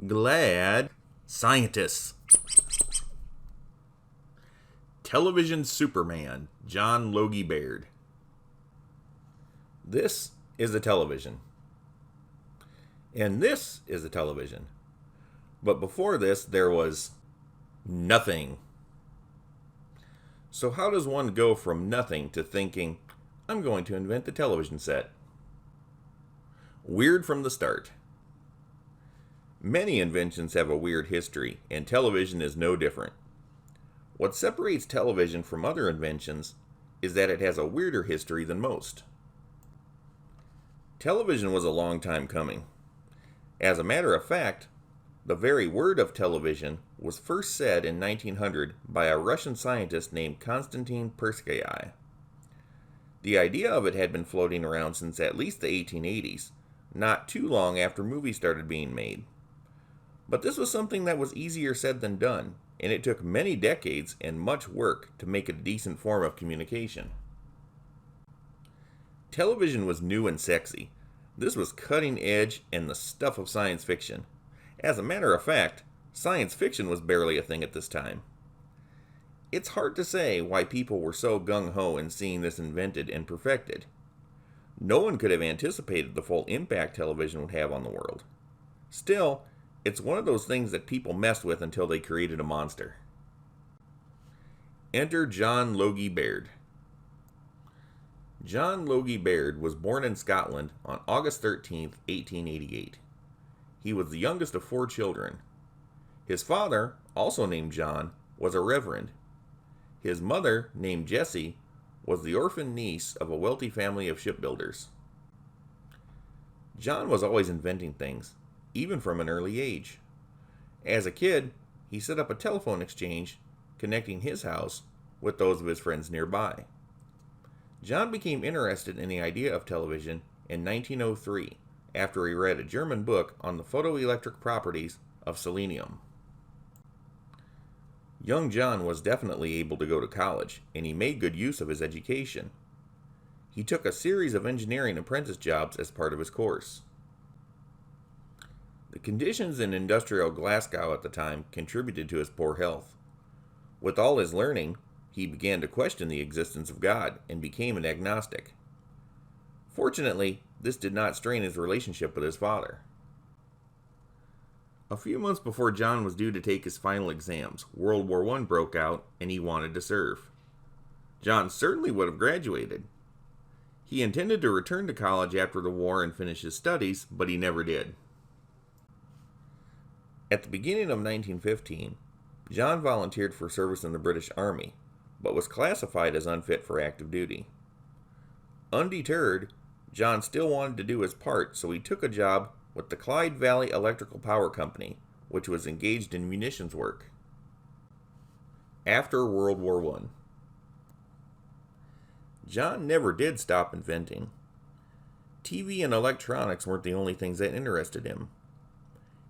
glad scientists. Television Superman, John Logie Baird. This is a television. And this is a television. But before this, there was nothing. So how does one go from nothing to thinking, I'm going to invent the television set? Weird from the start. Many inventions have a weird history, and television is no different. What separates television from other inventions is that it has a weirder history than most. Television was a long time coming. As a matter of fact, the very word of television was first said in 1900 by a Russian scientist named Konstantin Persky. The idea of it had been floating around since at least the 1880s, not too long after movies started being made. But this was something that was easier said than done, and it took many decades and much work to make it a decent form of communication. Television was new and sexy. This was cutting edge and the stuff of science fiction. As a matter of fact, science fiction was barely a thing at this time. It's hard to say why people were so gung-ho in seeing this invented and perfected. No one could have anticipated the full impact television would have on the world. Still, it's one of those things that people messed with until they created a monster. Enter John Logie Baird. John Logie Baird was born in Scotland on August 13, 1888. He was the youngest of 4 children. His father, also named John, was a reverend. His mother, named Jessie, was the orphan niece of a wealthy family of shipbuilders. John was always inventing things, even from an early age. As a kid, he set up a telephone exchange connecting his house with those of his friends nearby. John became interested in the idea of television in 1903 after he read a German book on the photoelectric properties of selenium. Young John was definitely able to go to college, and he made good use of his education. He took a series of engineering apprentice jobs as part of his course. The conditions in industrial Glasgow at the time contributed to his poor health. With all his learning, he began to question the existence of God and became an agnostic. Fortunately, this did not strain his relationship with his father. A few months before John was due to take his final exams, World War I broke out and he wanted to serve. John certainly would have graduated. He intended to return to college after the war and finish his studies, but he never did. At the beginning of 1915, John volunteered for service in the British Army, but was classified as unfit for active duty. Undeterred, John still wanted to do his part, so he took a job with the Clyde Valley Electrical Power Company, which was engaged in munitions work. After World War I, John never did stop inventing. TV and electronics weren't the only things that interested him.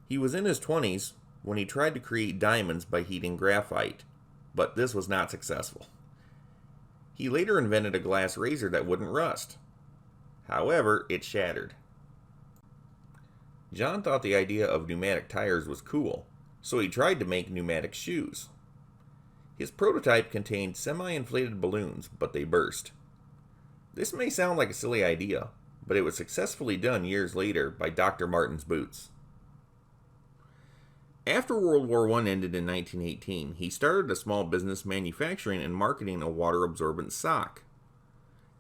He was in his 20s when he tried to create diamonds by heating graphite, but this was not successful. He later invented a glass razor that wouldn't rust. However, it shattered. John thought the idea of pneumatic tires was cool, so he tried to make pneumatic shoes. His prototype contained semi-inflated balloons, but they burst. This may sound like a silly idea, but it was successfully done years later by Dr. Martin's boots. After World War I ended in 1918, he started a small business manufacturing and marketing a water-absorbent sock.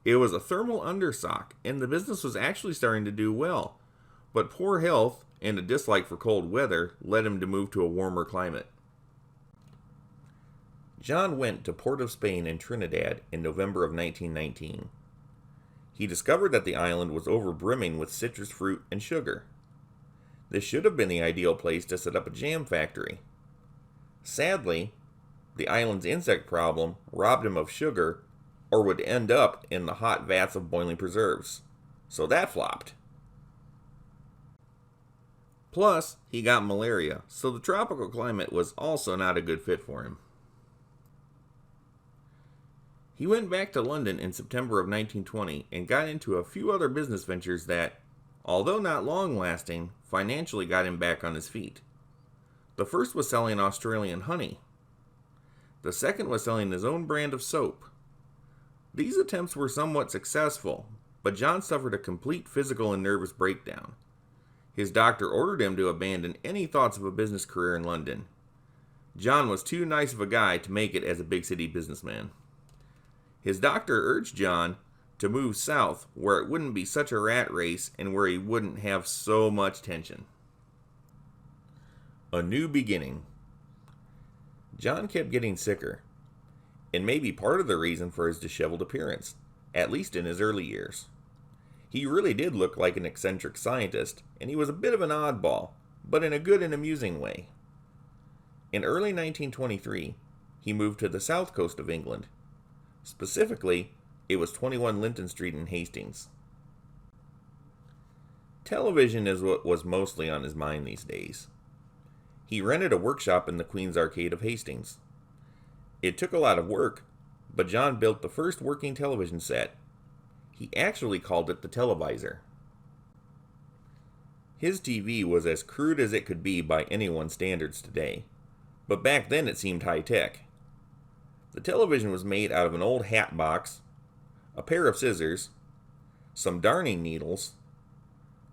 It was a thermal undersock, and the business was actually starting to do well. But poor health and a dislike for cold weather led him to move to a warmer climate. John went to Port of Spain in Trinidad in November of 1919. He discovered that the island was overbrimming with citrus fruit and sugar. This should have been the ideal place to set up a jam factory. Sadly, the island's insect problem robbed him of sugar or would end up in the hot vats of boiling preserves. So that flopped. Plus, he got malaria, so the tropical climate was also not a good fit for him. He went back to London in September of 1920 and got into a few other business ventures that, although not long-lasting, financially got him back on his feet. The first was selling Australian honey. The second was selling his own brand of soap. These attempts were somewhat successful, but John suffered a complete physical and nervous breakdown. His doctor ordered him to abandon any thoughts of a business career in London. John was too nice of a guy to make it as a big city businessman. His doctor urged John to move south where it wouldn't be such a rat race and where he wouldn't have so much tension. A new beginning. John kept getting sicker, and may be part of the reason for his disheveled appearance, at least in his early years. He really did look like an eccentric scientist, and he was a bit of an oddball, but in a good and amusing way. In early 1923, he moved to the south coast of England. Specifically, it was 21 Linton Street in Hastings. Television is what was mostly on his mind these days. He rented a workshop in the Queen's Arcade of Hastings. It took a lot of work, but John built the first working television set. He actually called it the televisor. His TV was as crude as it could be by anyone's standards today, but back then it seemed high-tech. The television was made out of an old hat box, a pair of scissors, some darning needles,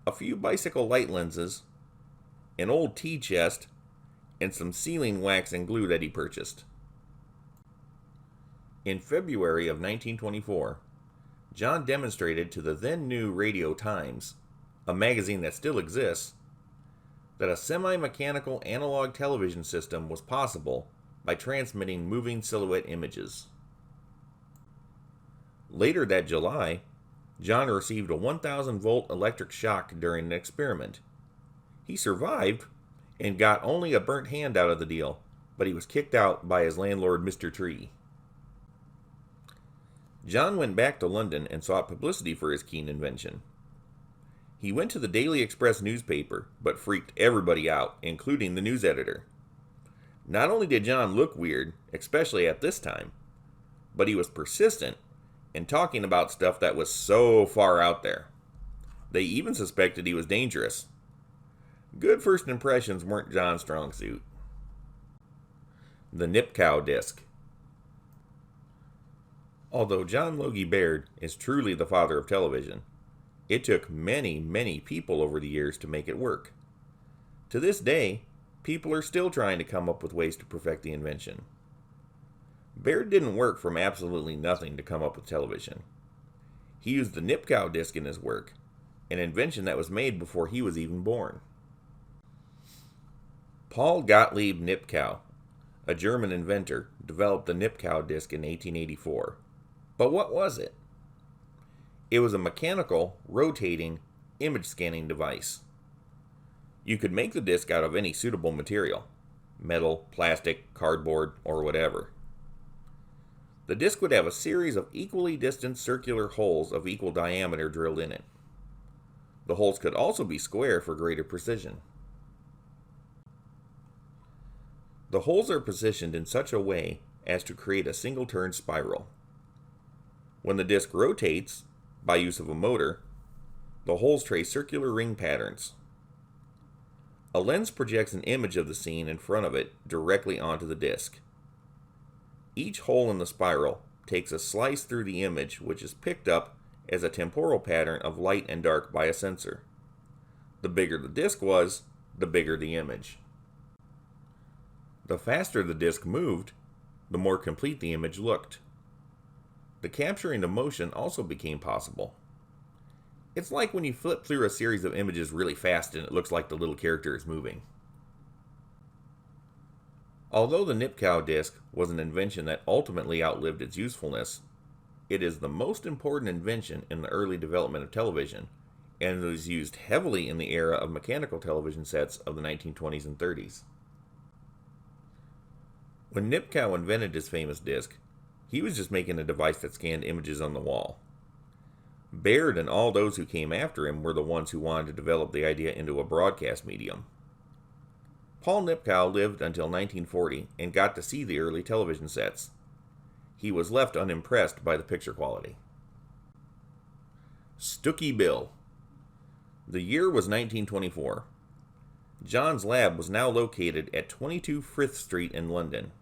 a few bicycle light lenses, an old tea chest, and some sealing wax and glue that he purchased. In February of 1924, John demonstrated to the then new Radio Times, a magazine that still exists, that a semi-mechanical analog television system was possible by transmitting moving silhouette images. Later that July, John received a 1,000-volt electric shock during an experiment. He survived and got only a burnt hand out of the deal, but he was kicked out by his landlord, Mr. Tree. John went back to London and sought publicity for his keen invention. He went to the Daily Express newspaper, but freaked everybody out, including the news editor. Not only did John look weird, especially at this time, but he was persistent and talking about stuff that was so far out there. They even suspected he was dangerous. Good first impressions weren't John's strong suit. The Nipkow disc. Although John Logie Baird is truly the father of television, it took many, many people over the years to make it work. To this day, people are still trying to come up with ways to perfect the invention. Baird didn't work from absolutely nothing to come up with television. He used the Nipkow disc in his work, an invention that was made before he was even born. Paul Gottlieb Nipkow, a German inventor, developed the Nipkow disc in 1884. But what was it? It was a mechanical, rotating, image scanning device. You could make the disc out of any suitable material, metal, plastic, cardboard, or whatever. The disc would have a series of equally distant circular holes of equal diameter drilled in it. The holes could also be square for greater precision. The holes are positioned in such a way as to create a single-turn spiral. When the disc rotates, by use of a motor, the holes trace circular ring patterns. A lens projects an image of the scene in front of it directly onto the disc. Each hole in the spiral takes a slice through the image, which is picked up as a temporal pattern of light and dark by a sensor. The bigger the disc was, the bigger the image. The faster the disc moved, the more complete the image looked. The capturing of motion also became possible. It's like when you flip through a series of images really fast and it looks like the little character is moving. Although the Nipkow disc was an invention that ultimately outlived its usefulness, it is the most important invention in the early development of television, and it was used heavily in the era of mechanical television sets of the 1920s and 30s. When Nipkow invented his famous disc, he was just making a device that scanned images on the wall. Baird and all those who came after him were the ones who wanted to develop the idea into a broadcast medium. Paul Nipkow lived until 1940 and got to see the early television sets. He was left unimpressed by the picture quality. Stooky Bill. The year was 1924. John's lab was now located at 22 Frith Street in London.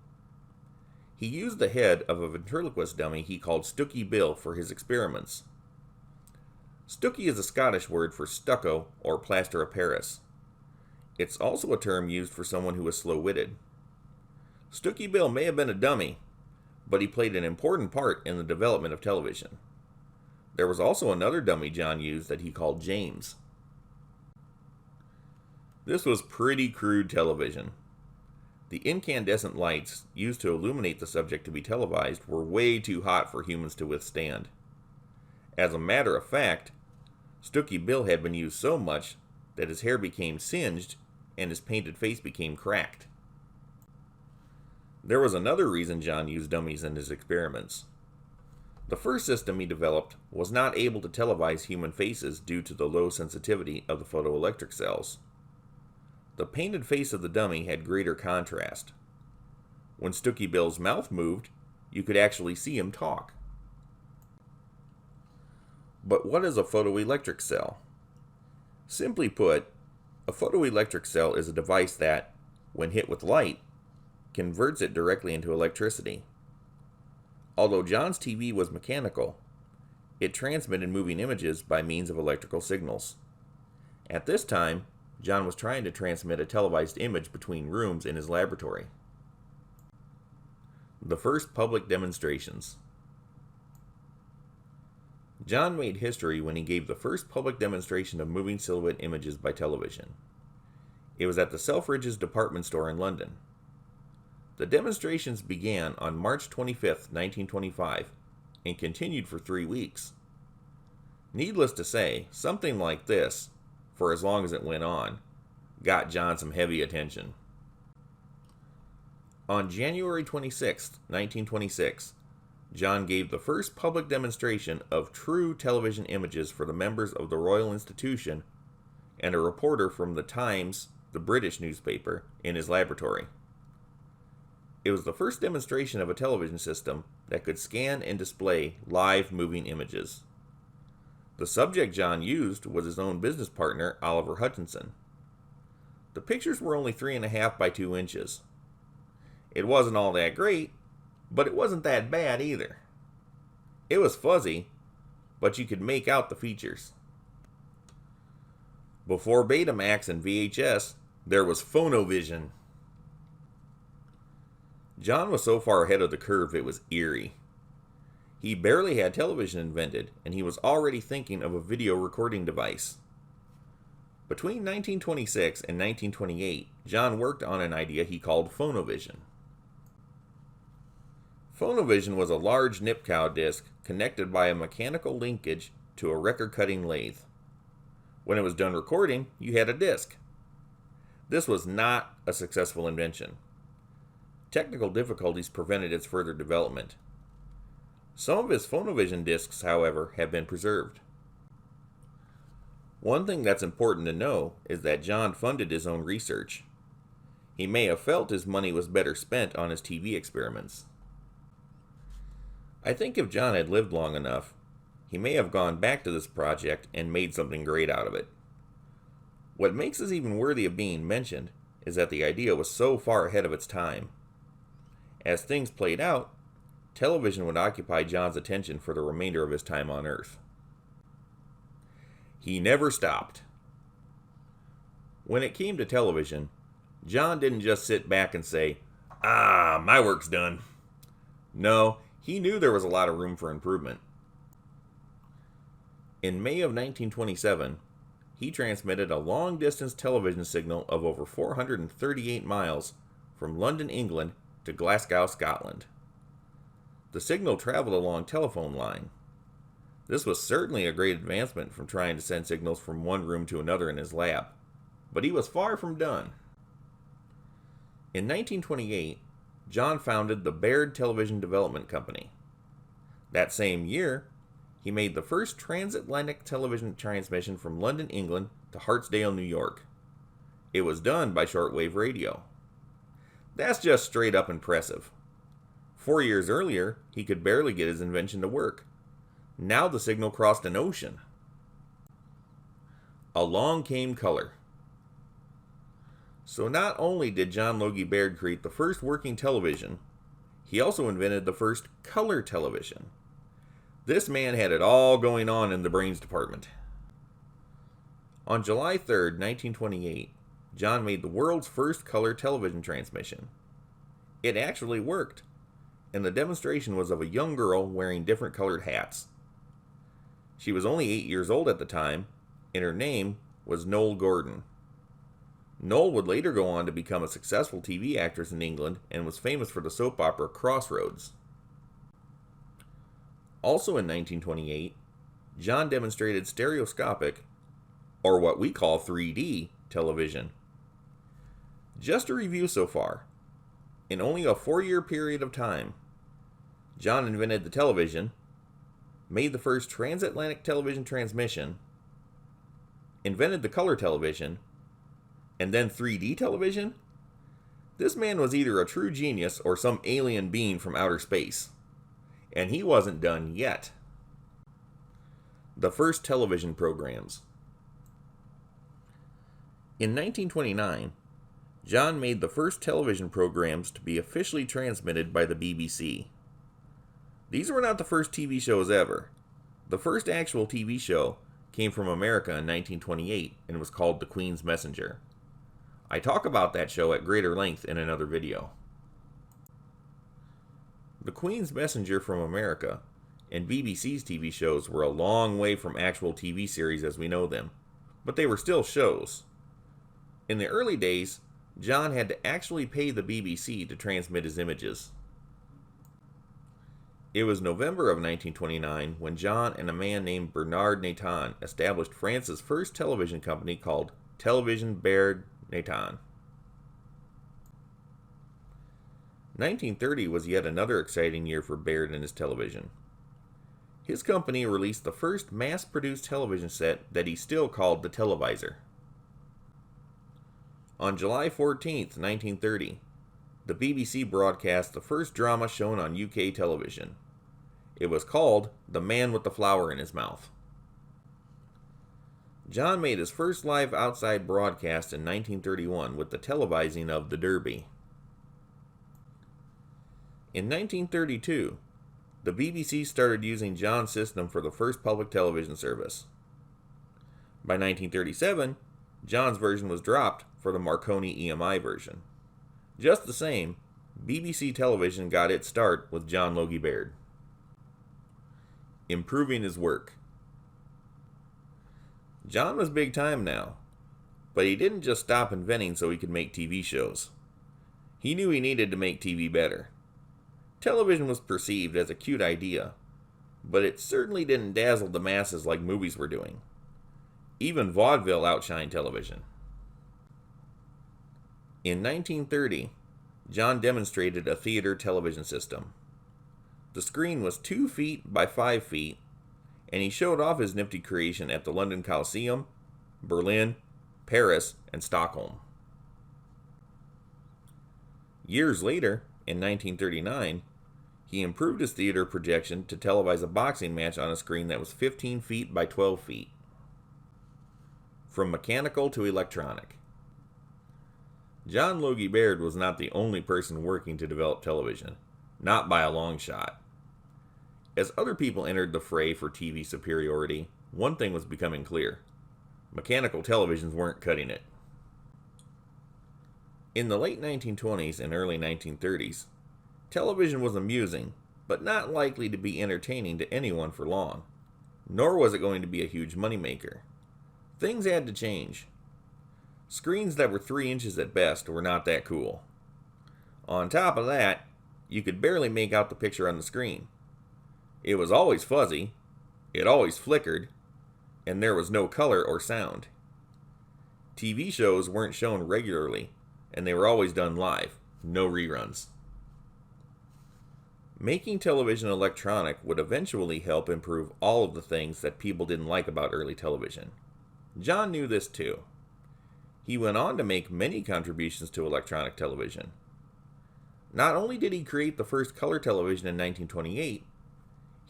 He used the head of a ventriloquist dummy he called Stooky Bill for his experiments. Stooky is a Scottish word for stucco or plaster of Paris. It's also a term used for someone who is slow-witted. Stooky Bill may have been a dummy, but he played an important part in the development of television. There was also another dummy John used that he called James. This was pretty crude television. The incandescent lights used to illuminate the subject to be televised were way too hot for humans to withstand. As a matter of fact, Stooky Bill had been used so much that his hair became singed and his painted face became cracked. There was another reason John used dummies in his experiments. The first system he developed was not able to televise human faces due to the low sensitivity of the photoelectric cells. The painted face of the dummy had greater contrast. When Stooky Bill's mouth moved, you could actually see him talk. But what is a photoelectric cell? Simply put, a photoelectric cell is a device that, when hit with light, converts it directly into electricity. Although John's TV was mechanical, it transmitted moving images by means of electrical signals. At this time, John was trying to transmit a televised image between rooms in his laboratory. The first public demonstrations. John made history when he gave the first public demonstration of moving silhouette images by television. It was at the Selfridges department store in London. The demonstrations began on March 25, 1925, and continued for 3 weeks. Needless to say, something like this, for as long as it went on, got John some heavy attention. On January 26, 1926, John gave the first public demonstration of true television images for the members of the Royal Institution and a reporter from the Times, the British newspaper, in his laboratory. It was the first demonstration of a television system that could scan and display live moving images. The subject John used was his own business partner, Oliver Hutchinson. The pictures were only 3.5 by 2 inches. It wasn't all that great, but it wasn't that bad either. It was fuzzy, but you could make out the features. Before Betamax and VHS, there was Phonovision. John was so far ahead of the curve it was eerie. He barely had television invented, and he was already thinking of a video recording device. Between 1926 and 1928, John worked on an idea he called Phonovision. Phonovision was a large Nipkow disc connected by a mechanical linkage to a record-cutting lathe. When it was done recording, you had a disc. This was not a successful invention. Technical difficulties prevented its further development. Some of his Phonovision discs, however, have been preserved. One thing that's important to know is that John funded his own research. He may have felt his money was better spent on his TV experiments. I think if John had lived long enough, he may have gone back to this project and made something great out of it. What makes this even worthy of being mentioned is that the idea was so far ahead of its time. As things played out, television would occupy John's attention for the remainder of his time on Earth. He never stopped. When it came to television, John didn't just sit back and say, my work's done." No, he knew there was a lot of room for improvement. In May of 1927, he transmitted a long-distance television signal of over 438 miles from London, England to Glasgow, Scotland. The signal traveled along telephone line. This was certainly a great advancement from trying to send signals from one room to another in his lab, but he was far from done. In 1928, John founded the Baird Television Development Company. That same year, he made the first transatlantic television transmission from London, England to Hartsdale, New York. It was done by shortwave radio. That's just straight up impressive. 4 years earlier, he could barely get his invention to work. Now the signal crossed an ocean. Along came color. So not only did John Logie Baird create the first working television, he also invented the first color television. This man had it all going on in the brains department. On July 3rd, 1928, John made the world's first color television transmission. It actually worked, and the demonstration was of a young girl wearing different colored hats. She was only 8 years old at the time, and her name was Noel Gordon. Noel would later go on to become a successful TV actress in England and was famous for the soap opera Crossroads. Also in 1928, John demonstrated stereoscopic, or what we call 3D, television. Just to review so far, in only a 4-year period of time, John invented the television, made the first transatlantic television transmission, invented the color television, and then 3D television? This man was either a true genius or some alien being from outer space. And he wasn't done yet. The first television programs. In 1929, John made the first television programs to be officially transmitted by the BBC. These were not the first TV shows ever. The first actual TV show came from America in 1928 and was called The Queen's Messenger. I talk about that show at greater length in another video. The Queen's Messenger from America and BBC's TV shows were a long way from actual TV series as we know them, but they were still shows. In the early days, John had to actually pay the BBC to transmit his images. It was November of 1929 when John and a man named Bernard Nathan established France's first television company called Logie Baird. 1930 was yet another exciting year for Baird and his television. His company released the first mass-produced television set that he still called the televisor. On July 14, 1930, the BBC broadcast the first drama shown on UK television. It was called The Man with the Flower in His Mouth. John made his first live outside broadcast in 1931 with the televising of the Derby. In 1932, the BBC started using John's system for the first public television service. By 1937, John's version was dropped for the Marconi EMI version. Just the same, BBC television got its start with John Logie Baird. Improving his work. John was big time now, but he didn't just stop inventing so he could make TV shows. He knew he needed to make TV better. Television was perceived as a cute idea, but it certainly didn't dazzle the masses like movies were doing. Even vaudeville outshined television. In 1930, John demonstrated a theater television system. The screen was 2 feet by 5 feet, and he showed off his nifty creation at the London Coliseum, Berlin, Paris, and Stockholm. Years later, in 1939, he improved his theater projection to televise a boxing match on a screen that was 15 feet by 12 feet. From mechanical to electronic. John Logie Baird was not the only person working to develop television, not by a long shot. As other people entered the fray for TV superiority, one thing was becoming clear. Mechanical televisions weren't cutting it. In the late 1920s and early 1930s, television was amusing, but not likely to be entertaining to anyone for long. Nor was it going to be a huge moneymaker. Things had to change. Screens that were 3 inches at best were not that cool. On top of that, you could barely make out the picture on the screen. It was always fuzzy, it always flickered, and there was no color or sound. TV shows weren't shown regularly, and they were always done live, no reruns. Making television electronic would eventually help improve all of the things that people didn't like about early television. John knew this too. He went on to make many contributions to electronic television. Not only did he create the first color television in 1928,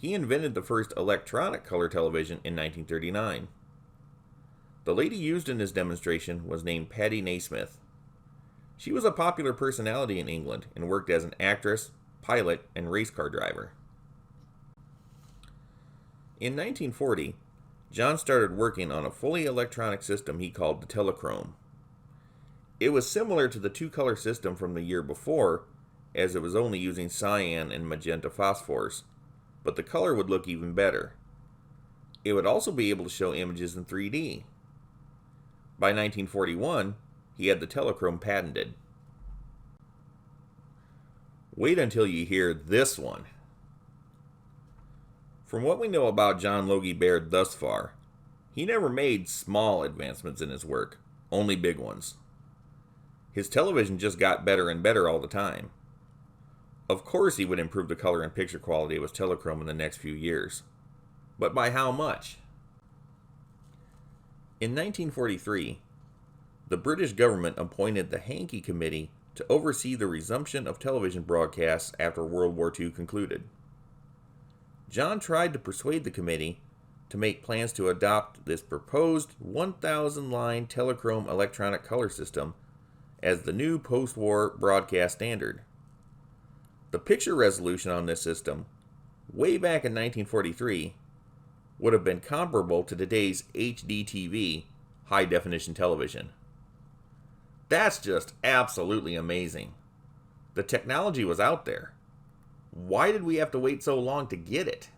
he invented the first electronic color television in 1939. The lady used in his demonstration was named Patty Naismith. She was a popular personality in England and worked as an actress, pilot, and race car driver. In 1940, John started working on a fully electronic system he called the telechrome. It was similar to the two-color system from the year before, as it was only using cyan and magenta phosphors, but the color would look even better. It would also be able to show images in 3D. By 1941, he had the telechrome patented. Wait until you hear this one. From what we know about John Logie Baird thus far, he never made small advancements in his work, only big ones. His television just got better and better all the time. Of course he would improve the color and picture quality of his telechrome in the next few years. But by how much? In 1943, the British government appointed the Hankey Committee to oversee the resumption of television broadcasts after World War II concluded. John tried to persuade the committee to make plans to adopt this proposed 1,000-line telechrome electronic color system as the new post-war broadcast standard. The picture resolution on this system, way back in 1943, would have been comparable to today's HD TV, high-definition television. That's just absolutely amazing. The technology was out there. Why did we have to wait so long to get it?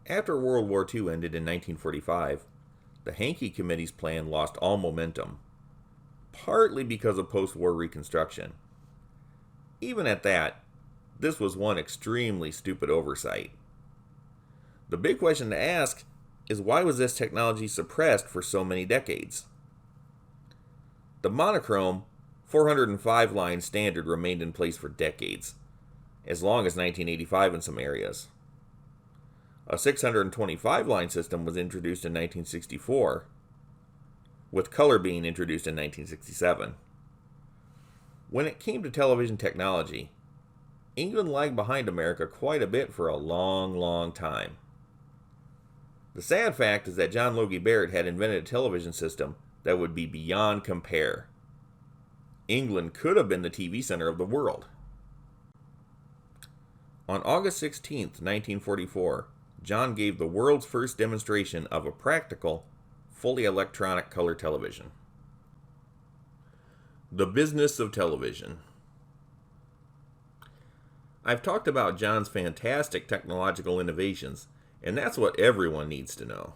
After World War II ended in 1945, the Hankey Committee's plan lost all momentum, partly because of post-war reconstruction. Even at that, this was one extremely stupid oversight. The big question to ask is, why was this technology suppressed for so many decades? The monochrome 405-line standard remained in place for decades, as long as 1985 in some areas. A 625-line system was introduced in 1964, with color being introduced in 1967. When it came to television technology, England lagged behind America quite a bit for a long time. The sad fact is that John Logie Baird had invented a television system that would be beyond compare. England could have been the TV center of the world. On August 16, 1944, John gave the world's first demonstration of a practical, fully electronic color television. The business of television. I've talked about John's fantastic technological innovations, and that's what everyone needs to know.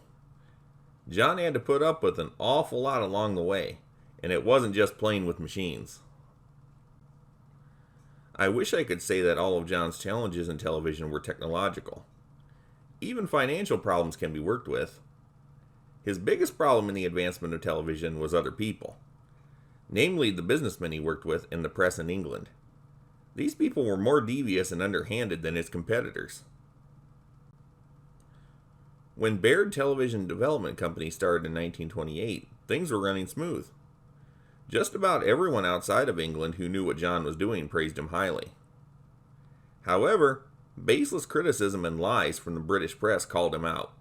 John had to put up with an awful lot along the way, and it wasn't just playing with machines. I wish I could say that all of John's challenges in television were technological. Even financial problems can be worked with. His biggest problem in the advancement of television was other people, namely the businessmen he worked with in the press in England. These people were more devious and underhanded than his competitors. When Baird Television Development Company started in 1928, things were running smooth. Just about everyone outside of England who knew what John was doing praised him highly. However, baseless criticism and lies from the British press called him out,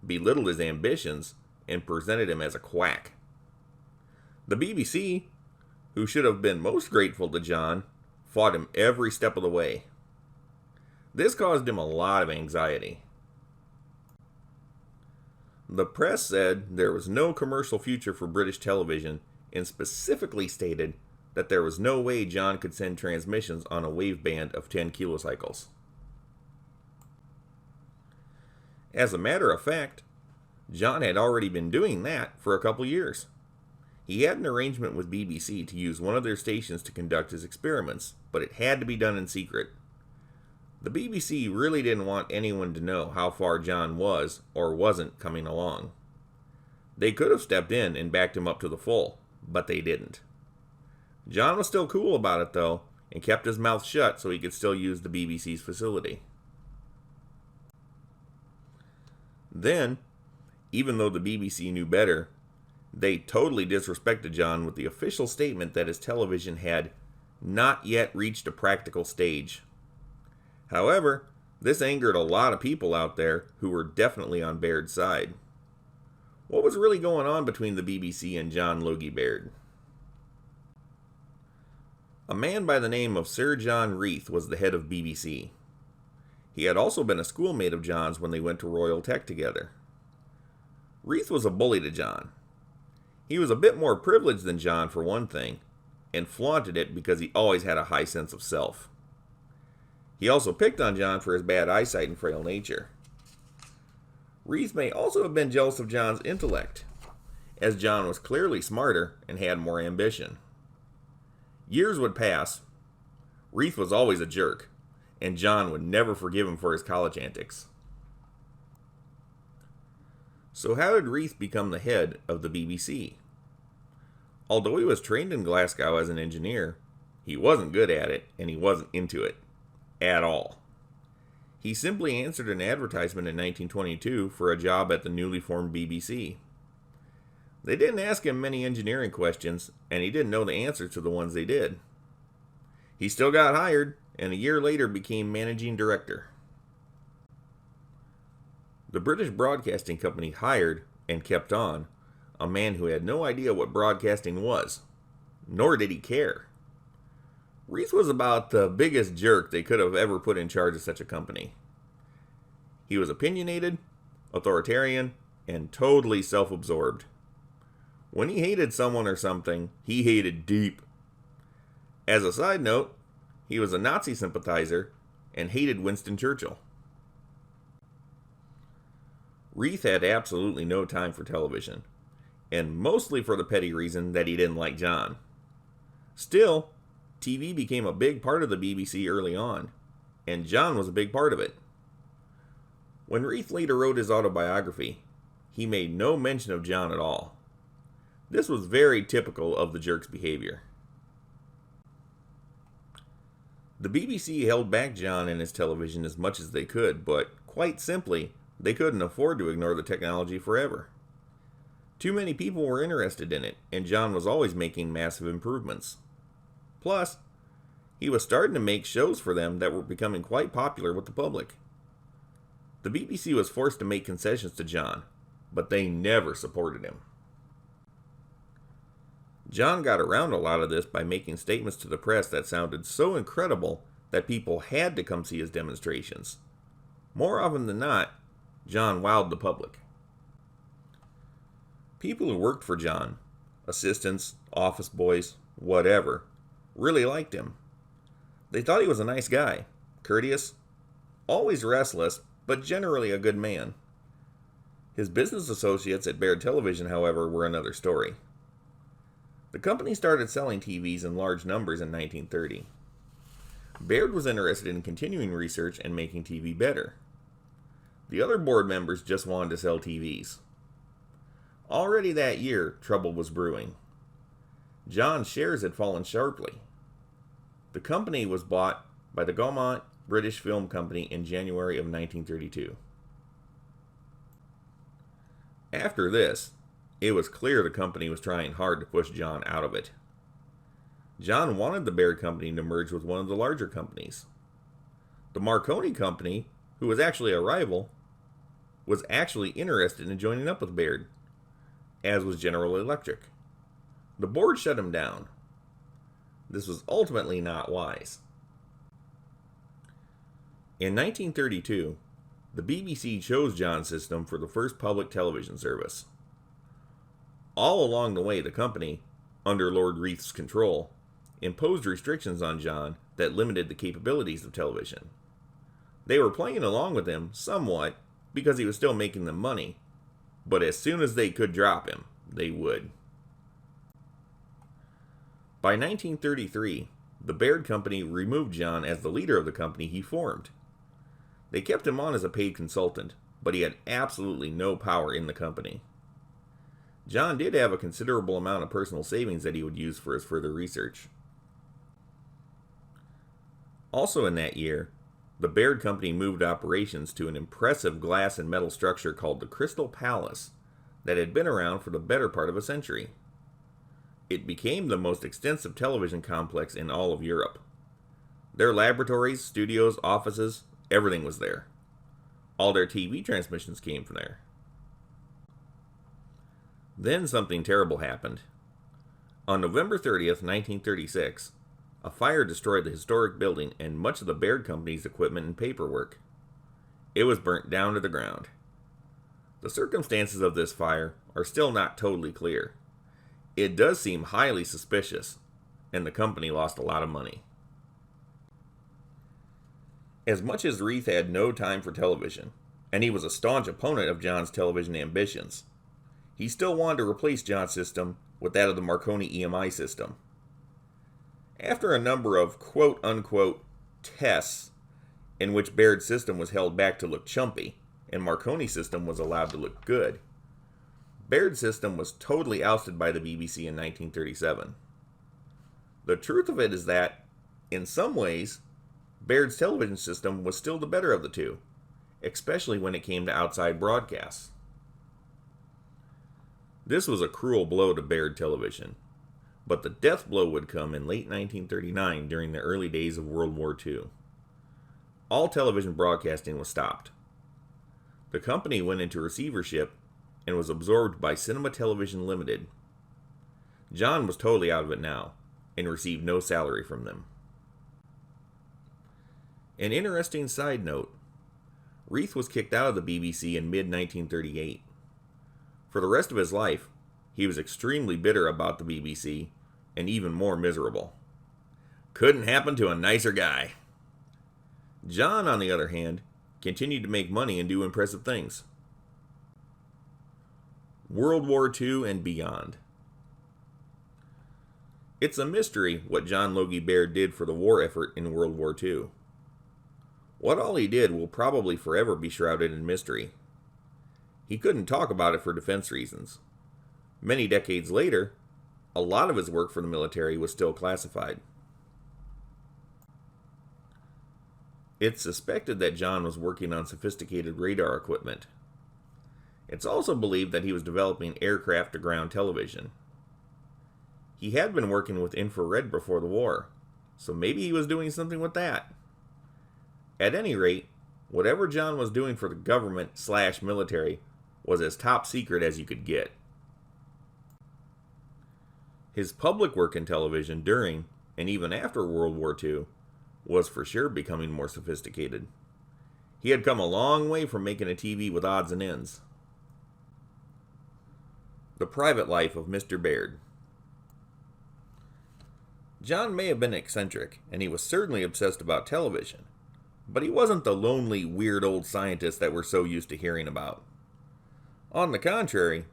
belittled his ambitions, and presented him as a quack. The BBC, who should have been most grateful to John, fought him every step of the way. This caused him a lot of anxiety. The press said there was no commercial future for British television and specifically stated that there was no way John could send transmissions on a waveband of 10 kilocycles. As a matter of fact, John had already been doing that for a couple years. He had an arrangement with BBC to use one of their stations to conduct his experiments, but it had to be done in secret. The BBC really didn't want anyone to know how far John was or wasn't coming along. They could have stepped in and backed him up to the full, but they didn't. John was still cool about it though, and kept his mouth shut so he could still use the BBC's facility. Then, even though the BBC knew better, they totally disrespected John with the official statement that his television had not yet reached a practical stage. However, this angered a lot of people out there who were definitely on Baird's side. What was really going on between the BBC and John Logie Baird? A man by the name of Sir John Reith was the head of BBC. He had also been a schoolmate of John's when they went to Royal Tech together. Reith was a bully to John. He was a bit more privileged than John for one thing, and flaunted it because he always had a high sense of self. He also picked on John for his bad eyesight and frail nature. Reith may also have been jealous of John's intellect, as John was clearly smarter and had more ambition. Years would pass. Reith was always a jerk, and John would never forgive him for his college antics. So how did Reith become the head of the BBC? Although he was trained in Glasgow as an engineer, he wasn't good at it, and he wasn't into it. At all. He simply answered an advertisement in 1922 for a job at the newly formed BBC. They didn't ask him many engineering questions, and he didn't know the answers to the ones they did. He still got hired, and a year later became managing director. The British Broadcasting Company hired, and kept on, a man who had no idea what broadcasting was, nor did he care. Reith was about the biggest jerk they could have ever put in charge of such a company. He was opinionated, authoritarian, and totally self-absorbed. When he hated someone or something, he hated deep. As a side note, he was a Nazi sympathizer and hated Winston Churchill. Reith had absolutely no time for television, and mostly for the petty reason that he didn't like John. Still, TV became a big part of the BBC early on, and John was a big part of it. When Reith later wrote his autobiography, he made no mention of John at all. This was very typical of the jerk's behavior. The BBC held back John and his television as much as they could, but quite simply, they couldn't afford to ignore the technology forever. Too many people were interested in it, and John was always making massive improvements. Plus, he was starting to make shows for them that were becoming quite popular with the public. The BBC was forced to make concessions to John, but they never supported him. John got around a lot of this by making statements to the press that sounded so incredible that people had to come see his demonstrations. More often than not, John wowed the public. People who worked for John, assistants, office boys, whatever, really liked him. They thought he was a nice guy, courteous, always restless, but generally a good man. His business associates at Baird Television, however, were another story. The company started selling TVs in large numbers in 1930. Baird was interested in continuing research and making TV better. The other board members just wanted to sell TVs. Already that year, trouble was brewing. John's shares had fallen sharply. The company was bought by the Gaumont British Film Company in January of 1932. After this, it was clear the company was trying hard to push John out of it. John wanted the Baird Company to merge with one of the larger companies. The Marconi Company, who was actually a rival, was actually interested in joining up with Baird, as was General Electric. The board shut him down. This was ultimately not wise. In 1932, the BBC chose John's system for the first public television service. All along the way, the company, under Lord Reith's control, imposed restrictions on John that limited the capabilities of television. They were playing along with him somewhat because he was still making them money, but as soon as they could drop him, they would. By 1933, the Baird Company removed John as the leader of the company he formed. They kept him on as a paid consultant, but he had absolutely no power in the company. John did have a considerable amount of personal savings that he would use for his further research. Also in that year, the Baird Company moved operations to an impressive glass and metal structure called the Crystal Palace that had been around for the better part of a century. It became the most extensive television complex in all of Europe. Their laboratories, studios, offices, everything was there. All their TV transmissions came from there. Then something terrible happened. On November 30th, 1936, a fire destroyed the historic building and much of the Baird Company's equipment and paperwork. It was burnt down to the ground. The circumstances of this fire are still not totally clear. It does seem highly suspicious, and the company lost a lot of money. As much as Reith had no time for television, and he was a staunch opponent of John's television ambitions, he still wanted to replace John's system with that of the Marconi EMI system. After a number of quote-unquote tests in which Baird's system was held back to look chumpy, and Marconi's system was allowed to look good, Baird's system was totally ousted by the BBC in 1937. The truth of it is that, in some ways, Baird's television system was still the better of the two, especially when it came to outside broadcasts. This was a cruel blow to Baird television, but the death blow would come in late 1939 during the early days of World War II. All television broadcasting was stopped. The company went into receivership and was absorbed by Cinema Television Limited. John was totally out of it now and received no salary from them. An interesting side note, Reith was kicked out of the BBC in mid-1938. For the rest of his life, he was extremely bitter about the BBC and even more miserable. Couldn't happen to a nicer guy. John, on the other hand, continued to make money and do impressive things. World War II and beyond. It's a mystery what John Logie Baird did for the war effort in World War II. What all he did will probably forever be shrouded in mystery. He couldn't talk about it for defense reasons. Many decades later, a lot of his work for the military was still classified. It's suspected that John was working on sophisticated radar equipment. It's also believed that he was developing aircraft-to-ground television. He had been working with infrared before the war, so maybe he was doing something with that. At any rate, whatever John was doing for the government/military was as top secret as you could get. His public work in television during and even after World War II was for sure becoming more sophisticated. He had come a long way from making a TV with odds and ends. The private life of Mr. Baird. John may have been eccentric, and he was certainly obsessed about television, but he wasn't the lonely, weird old scientist that we're so used to hearing about. On the contrary,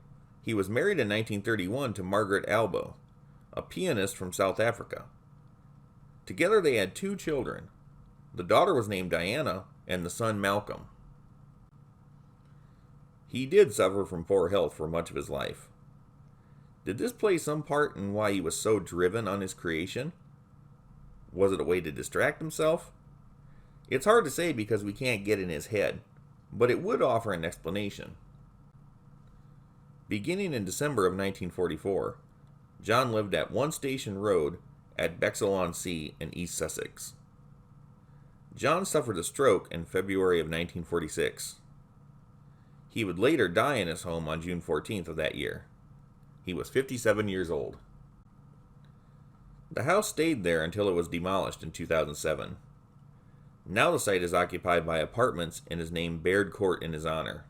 he was married in 1931 to Margaret Albo, a pianist from South Africa. Together they had 2 children. The daughter was named Diana, and the son Malcolm. He did suffer from poor health for much of his life. Did this play some part in why he was so driven on his creation? Was it a way to distract himself? It's hard to say because we can't get in his head, but it would offer an explanation. Beginning in December of 1944, John lived at One Station Road at Bexhill-on-Sea in East Sussex. John suffered a stroke in February of 1946. He would later die in his home on June 14th of that year. He was 57 years old. The house stayed there until it was demolished in 2007. Now the site is occupied by apartments and is named Baird Court in his honor.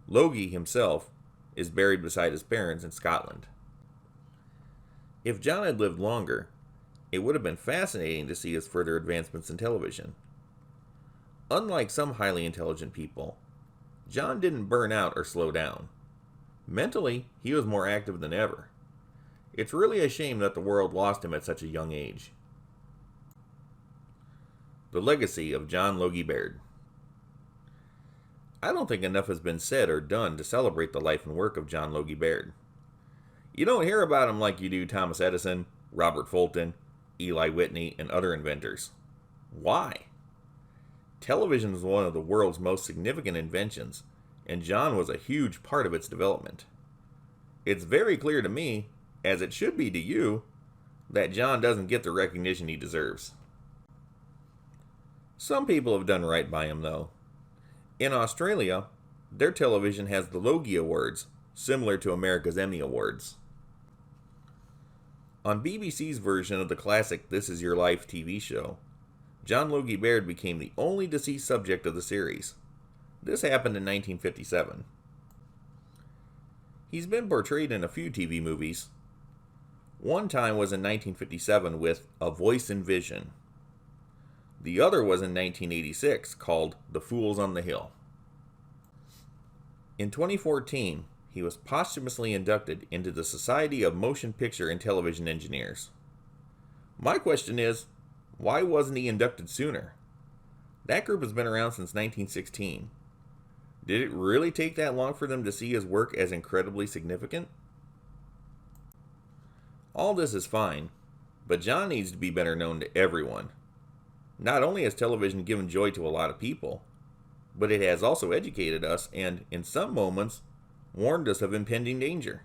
Logie himself is buried beside his parents in Scotland. If John had lived longer, it would have been fascinating to see his further advancements in television. Unlike some highly intelligent people, John didn't burn out or slow down. Mentally, he was more active than ever. It's really a shame that the world lost him at such a young age. The legacy of John Logie Baird. I don't think enough has been said or done to celebrate the life and work of John Logie Baird. You don't hear about him like you do Thomas Edison, Robert Fulton, Eli Whitney, and other inventors. Why? Television was one of the world's most significant inventions, and John was a huge part of its development. It's very clear to me, as it should be to you, that John doesn't get the recognition he deserves. Some people have done right by him, though. In Australia, their television has the Logie Awards, similar to America's Emmy Awards. On BBC's version of the classic This Is Your Life TV show, John Logie Baird became the only deceased subject of the series. This happened in 1957. He's been portrayed in a few TV movies. One time was in 1957 with A Voice in Vision. The other was in 1986 called The Fools on the Hill. In 2014, he was posthumously inducted into the Society of Motion Picture and Television Engineers. My question is, why wasn't he inducted sooner? That group has been around since 1916. Did it really take that long for them to see his work as incredibly significant? All this is fine, but John needs to be better known to everyone. Not only has television given joy to a lot of people, but it has also educated us and, in some moments, warned us of impending danger.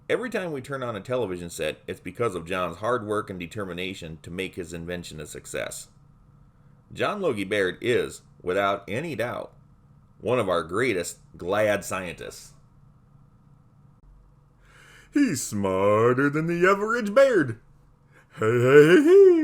Every time we turn on a television set, it's because of John's hard work and determination to make his invention a success. John Logie Baird is, without any doubt, one of our greatest glad scientists. He's smarter than the average Baird. Hey, hey, hey, hey.